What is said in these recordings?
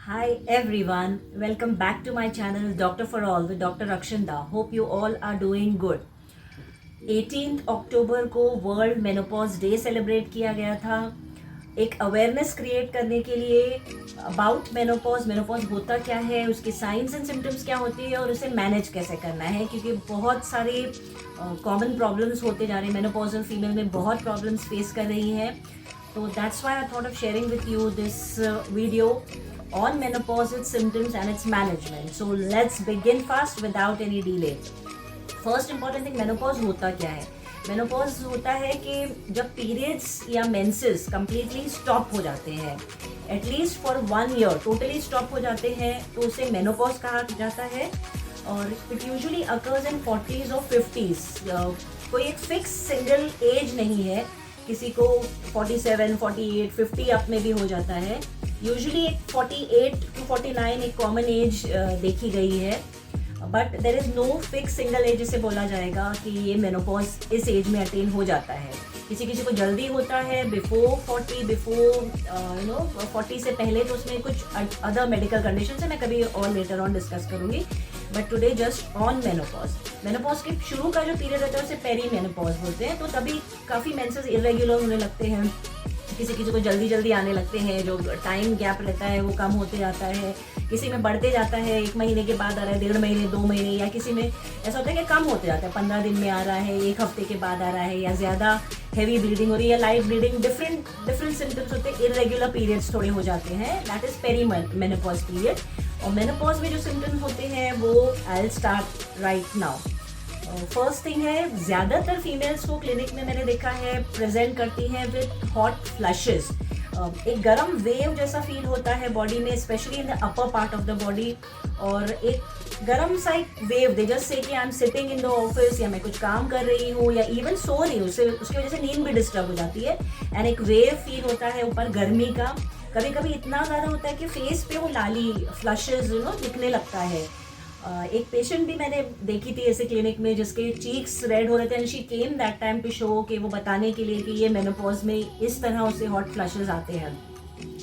Hi everyone, welcome back to my channel Doctor for All with Dr. Rakshanda. Hope you all are doing good. 18 अक्टूबर को world menopause day celebrate किया गया था एक awareness create करने के लिए about menopause होता क्या है, उसके साइंस एंड सिम्टम्स क्या होती है और उसे मैनेज कैसे करना है, क्योंकि बहुत सारे कॉमन प्रॉब्लम्स होते जा रहे हैं। मेनोपॉजल फीमेल में बहुत प्रॉब्लम्स फेस कर रही हैं, तो that's why I thought of sharing with you this video on menopause, its symptoms and its management. So let's begin fast without any delay. First important thing, menopause होता क्या है? Menopause होता है कि जब पीरियड्स या मेंसेस कंप्लीटली स्टॉप हो जाते हैं, at least for 1 year totally stop हो जाते हैं, तो उसे मेनोपॉज कहा जाता है। और it usually occurs in 40s और 50s। कोई एक फिक्स सिंगल एज नहीं है, किसी को 47, 48, 50 अप में भी हो जाता है। यूजुअली एक 48 to 49 एक कॉमन एज देखी गई है, but there is no fix single age जिसे बोला जाएगा कि ये मेनोपॉज इस एज में अटेन हो जाता है। किसी किसी को जल्दी होता है बिफोर 40, बिफोर 40 से पहले, तो उसमें कुछ अदर मेडिकल कंडीशन है, मैं कभी और लेटर ऑन डिस्कस करूँगी। But today just on menopause के शुरू का जो पीरियड रहता है उसे पेरी मेनोपॉज बोलते हैं। तो तभी काफ़ी मेंसेस इरेगुलर होने लगते हैं, किसी किसी को जल्दी जल्दी आने लगते हैं, जो टाइम गैप रहता है वो कम होते जाता है, किसी में बढ़ते जाता है, 1 महीने के बाद आ रहा है, 1.5 महीने, 2 महीने, या किसी में ऐसा होता है कि कम होते जाता है, 15 दिन में आ रहा है, 1 हफ्ते के बाद आ रहा है, या ज़्यादा हैवी ब्लीडिंग हो रही है या लाइट ब्लीडिंग, डिफरेंट सिम्टम्स होते हैं, इरेगुलर पीरियड्स थोड़े हो जाते हैं, that is perimenopause period. और मेनोपॉज में जो सिम्टम्स होते हैं वो I will start right now. First thing है, ज़्यादातर फीमेल्स को क्लिनिक में मैंने देखा है प्रेजेंट करती हैं विद हॉट फ्लशेस। एक गरम वेव जैसा फील होता है बॉडी में, specially in the upper part of the body, और एक गरम सा एक वेव, दे जस्ट से कि I am sitting in the office, या मैं कुछ काम कर रही हूँ या इवन सो रही हूँ, उसकी वजह से नींद भी डिस्टर्ब हो जाती है, एंड एक वेव फील होता है ऊपर गर्मी का। कभी कभी इतना ज़्यादा होता है कि फेस पे वो लाली फ्लशेज दिखने लगता है। एक पेशेंट भी मैंने देखी थी ऐसे क्लिनिक में जिसके चीक्स रेड हो रहे थे, and she came that time to show कि वो बताने के लिए कि ये मेनोपॉज में इस तरह उसे हॉट फ्लशेस आते हैं।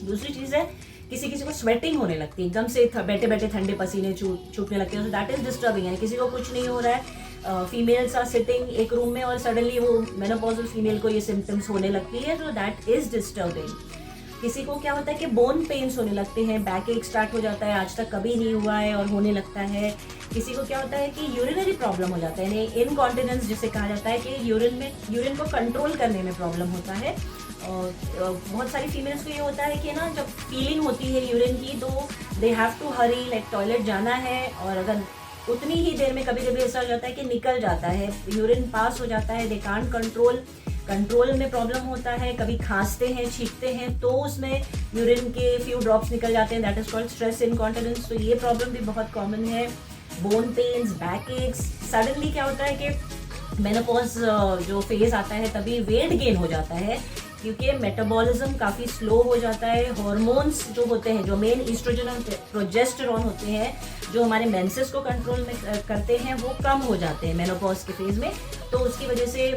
दूसरी चीज़ है, किसी किसी को स्वेटिंग होने लगती है, एकदम से बैठे बैठे ठंडे पसीने छूटने लगते हैं, सो दैट इज डिस्टर्बिंग। यानी किसी को कुछ नहीं हो रहा है, फीमेल्स आर सिटिंग एक रूम में और सडनली वो मेनोपॉजल फीमेल को ये सिम्टम्स होने लगती है, सो दैट इज डिस्टर्बिंग। किसी को क्या होता है कि बोन पेन्स होने लगते हैं, बैक एक स्टार्ट हो जाता है, आज तक कभी नहीं हुआ है और होने लगता है। किसी को क्या होता है कि यूरिनरी प्रॉब्लम हो जाता है, यानी इनकॉन्टिनेंस जिसे कहा जाता है, कि यूरिन को कंट्रोल करने में प्रॉब्लम होता है। और बहुत सारी फीमेल्स को ये होता है कि ना, जब फीलिंग होती है यूरिन की, तो they have to hurry, like toilet जाना है, और अगर उतनी ही देर में कभी कभी ऐसा हो जाता है कि निकल जाता है, यूरिन पास हो जाता है, दे कांट कंट्रोल में प्रॉब्लम होता है। कभी खांसते हैं, छींकते हैं, तो उसमें यूरिन के फ्यू ड्रॉप्स निकल जाते हैं, that is called stress incontinence. तो ये प्रॉब्लम भी बहुत कॉमन है। Bone pains, back aches. Suddenly क्या होता है कि मेनोपॉज जो फेज आता है तभी वेट गेन हो जाता है, क्योंकि मेटाबॉलिज्म काफ़ी स्लो हो जाता है। हार्मोन्स जो होते हैं, जो मेन ईस्ट्रोजन और प्रोजेस्टेरॉन होते हैं, जो हमारे मेंसेस को कंट्रोल में करते हैं, वो कम हो जाते हैं मेनोपॉज के फेज में। तो उसकी वजह से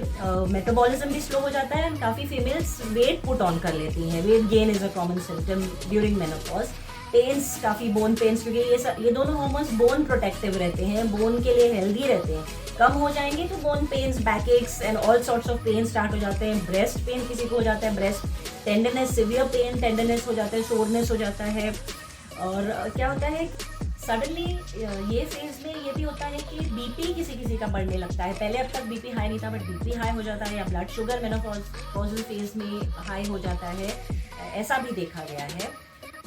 मेटाबॉलिज्म भी स्लो हो जाता है, एंड काफ़ी फीमेल्स वेट पुट ऑन कर लेती हैं। Weight gain is a common symptom during menopause. Pains, काफ़ी बोन पेन्स, क्योंकि ये दोनों हार्मोन्स बोन प्रोटेक्टिव रहते हैं, बोन के लिए हेल्दी रहते हैं। कम हो जाएंगे तो bone pains, back aches and all sorts of pain start हो जाते हैं। ब्रेस्ट पेन किसी को हो जाता है, breast tenderness, severe pain, tenderness हो जाता है, सोरनेस हो जाता है। और क्या होता है, सडनली ये फेज में ये भी होता है कि बीपी किसी किसी का बढ़ने लगता है। पहले अब तक बीपी हाई नहीं था, बट बीपी हाई हो जाता है, या ब्लड शुगर मेनोपॉजल फेज में हाई हो जाता है, ऐसा भी देखा गया है।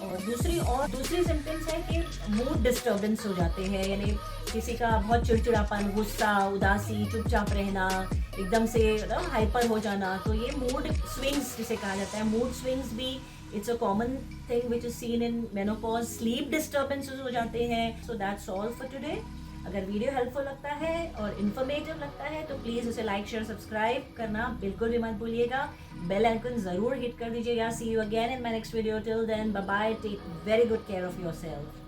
और दूसरी सिम्टम्स है कि मूड डिस्टर्बेंस हो जाते हैं, यानी किसी का बहुत चिड़चिड़ापन, गुस्सा, उदासी, चुपचाप रहना, एकदम से हाइपर हो जाना। तो ये मूड स्विंग्स जिसे कहा जाता है, मूड स्विंग्स भी it's a common thing which is seen in menopause. Sleep disturbances हो जाते हैं। So that's all for today. अगर वीडियो हेल्पफुल लगता है और इन्फॉर्मेटिव लगता है तो प्लीज़ उसे लाइक, शेयर, सब्सक्राइब करना बिल्कुल भी मत भूलिएगा। बेल आइकन ज़रूर हिट कर दीजिएगा। See you again in my next video. Till then, bye bye, take very good care of yourself.